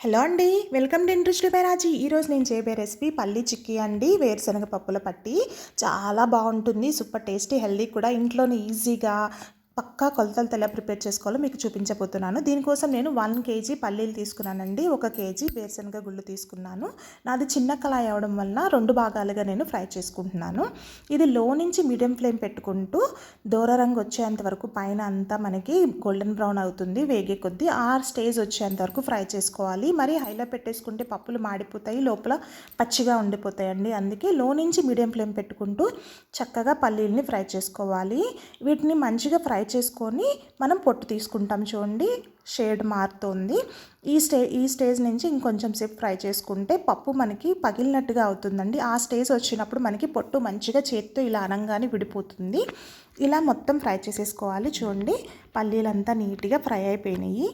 Hello అండి, welcome to interest by రాజీ. ఈరోజు నేను చేయబోయే రెసిపీ పల్లీ చిక్కీ అండి. వేరుశనగ పప్పుల పట్టి చాలా బాగుంటుంది. సూపర్ టేస్టీ, హెల్దీ కూడా. ఇంట్లోనే ఈజీగా పక్కా కొలతలతో ఎలా ప్రిపేర్ చేసుకోవాలో మీకు చూపించబోతున్నాను. దీనికోసం నేను 1 కేజీ పల్లీలు తీసుకున్నానండి. 1 కేజీ వేరుశనగ గుళ్ళు తీసుకున్నాను. నాది చిన్న కళాయి అవడం వల్ల 2 భాగాలుగా నేను ఫ్రై చేసుకుంటున్నాను. ఇది లో నుంచి మీడియం ఫ్లేమ్ పెట్టుకుంటూ దూర రంగు వచ్చేంత వరకు పైన అంతా మనకి గోల్డెన్ బ్రౌన్ అవుతుంది. వేగే కొద్దీ ఆ స్టేజ్ వచ్చేంత వరకు ఫ్రై చేసుకోవాలి. మరి హైలో పెట్టేసుకుంటే పప్పులు మాడిపోతాయి, లోపల పచ్చిగా ఉండిపోతాయండి. అందుకే లో నుంచి మీడియం ఫ్లేమ్ పెట్టుకుంటూ చక్కగా పల్లీలని ఫ్రై చేసుకోవాలి. వీటిని మంచిగా ఫ్రై చేసుకొని మనం పొట్టు తీసుకుంటాం. చూడండి, షేడ్ మారుతుంది. ఈ స్టేజ్ నుంచి ఇంకొంచెం సేపు ఫ్రై చేసుకుంటే పప్పు మనకి పగిలినట్టుగా అవుతుందండి. ఆ స్టేజ్ వచ్చినప్పుడు మనకి పొట్టు మంచిగా చేత్తో ఇలా అనంగానే విడిపోతుంది. ఇలా మొత్తం ఫ్రై చేసేసుకోవాలి. చూడండి, పల్లీలంతా నీట్గా ఫ్రై అయిపోయినాయి.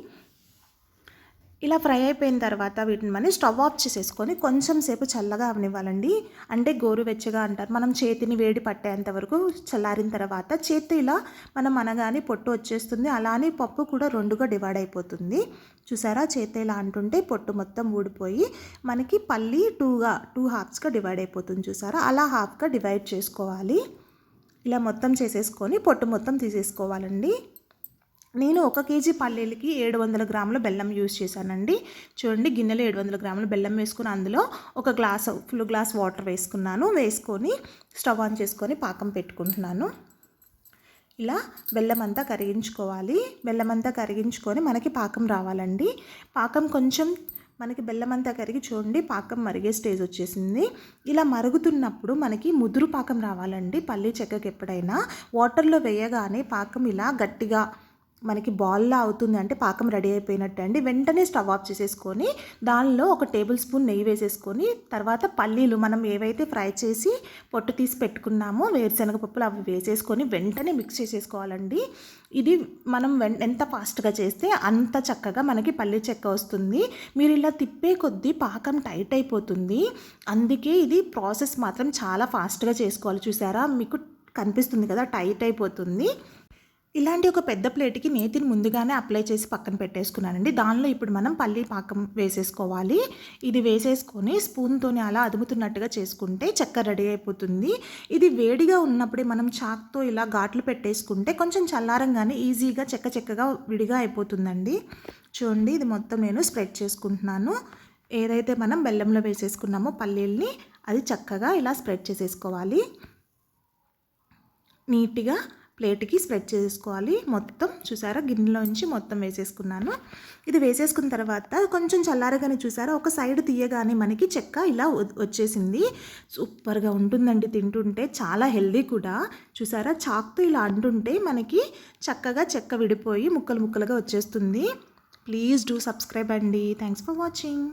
ఇలా ఫ్రై అయిపోయిన తర్వాత వీటిని మనం స్టవ్ ఆఫ్ చేసేసుకొని కొంచెం సేపు చల్లగా అవనివ్వాలండి. అంటే గోరువెచ్చగా అంటారు. మనం చేతిని వేడి పట్టేంత వరకు చల్లారిన తర్వాత చేత్తో ఇలా మనం అనగానే పొట్టు వచ్చేస్తుంది. అలానే పప్పు కూడా 2గా డివైడ్ అయిపోతుంది. చూసారా, చేత్తో ఇలా అంటుంటే పొట్టు మొత్తం ఊడిపోయి మనకి పల్లి 2 హాఫ్స్గా డివైడ్ అయిపోతుంది. చూసారా, అలా హాఫ్గా డివైడ్ చేసుకోవాలి. ఇలా మొత్తం చేసేసుకొని పొట్టు మొత్తం తీసేసుకోవాలండి. నేను 1 కేజీ పల్లీలకి 700 గ్రాముల బెల్లం యూజ్ చేశానండి. చూడండి, గిన్నెలో 700 గ్రాముల బెల్లం వేసుకుని అందులో ఫుల్ గ్లాస్ వాటర్ వేసుకొని స్టవ్ ఆన్ చేసుకొని పాకం పెట్టుకుంటున్నాను. ఇలా బెల్లం అంతా కరిగించుకోవాలి. బెల్లం అంతా కరిగించుకొని మనకి పాకం రావాలండి. పాకం కొంచెం మనకి బెల్లం అంతా కరిగి చూడండి, పాకం మరిగే స్టేజ్ వచ్చేసింది. ఇలా మరుగుతున్నప్పుడు మనకి ముదురు పాకం రావాలండి. పల్లీ చెక్కకి ఎప్పుడైనా వాటర్లో వేయగానే పాకం ఇలా గట్టిగా మనకి బాల్లా అవుతుంది అంటే పాకం రెడీ అయిపోయినట్టే అండి. వెంటనే స్టవ్ ఆఫ్ చేసేసుకొని దానిలో 1 టేబుల్ స్పూన్ నెయ్యి వేసేసుకొని తర్వాత పల్లీలు మనం ఏవైతే ఫ్రై చేసి పొట్టు తీసి పెట్టుకున్నామో వేరుశనగ పప్పులు అవి వేసేసుకొని వెంటనే మిక్స్ చేసేసుకోవాలండి. ఇది మనం ఎంత ఫాస్ట్గా చేస్తే అంత చక్కగా మనకి పల్లీ చెక్క వస్తుంది. మీరు ఇలా తిప్పే కొద్దీ పాకం టైట్ అయిపోతుంది. అందుకే ఇది ప్రాసెస్ మాత్రం చాలా ఫాస్ట్గా చేసుకోవాలి. చూసారా, మీకు కనిపిస్తుంది కదా, టైట్ అయిపోతుంది. ఇలాంటి ఒక పెద్ద ప్లేట్కి నేతిని ముందుగానే అప్లై చేసి పక్కన పెట్టేసుకున్నానండి. దానిలో ఇప్పుడు మనం పల్లీ పాకం వేసేసుకోవాలి. ఇది వేసేసుకొని స్పూన్తోని అలా అదుముతున్నట్టుగా చేసుకుంటే చెక్క రెడీ అయిపోతుంది. ఇది వేడిగా ఉన్నప్పుడే మనం చాక్తో ఇలా ఘాట్లు పెట్టేసుకుంటే కొంచెం చల్లారంగానే ఈజీగా చెక్కగా విడిగా అయిపోతుందండి. చూడండి, ఇది మొత్తం నేను స్ప్రెడ్ చేసుకుంటున్నాను. ఏదైతే మనం బెల్లంలో వేసేసుకున్నామో పల్లీల్ని అది చక్కగా ఇలా స్ప్రెడ్ చేసేసుకోవాలి. నీట్గా ప్లేట్కి స్ప్రెడ్ చేసుకోవాలి. మొత్తం చూసారా, గిన్నెలోంచి మొత్తం వేసేసుకున్నాను. ఇది వేసేసుకున్న తర్వాత కొంచెం చల్లారగానే చూసారా, ఒక సైడ్ తీయగానే మనకి చెక్క ఇలా వచ్చేసింది. సూపర్గా ఉంటుందండి తింటుంటే, చాలా హెల్దీ కూడా. చూసారా, చాక్తో ఇలా అంటుంటే మనకి చక్కగా చెక్క విడిపోయి ముక్కలుగా వచ్చేస్తుంది. ప్లీజ్ డూ సబ్స్క్రైబ్ అండి. Thanks for watching.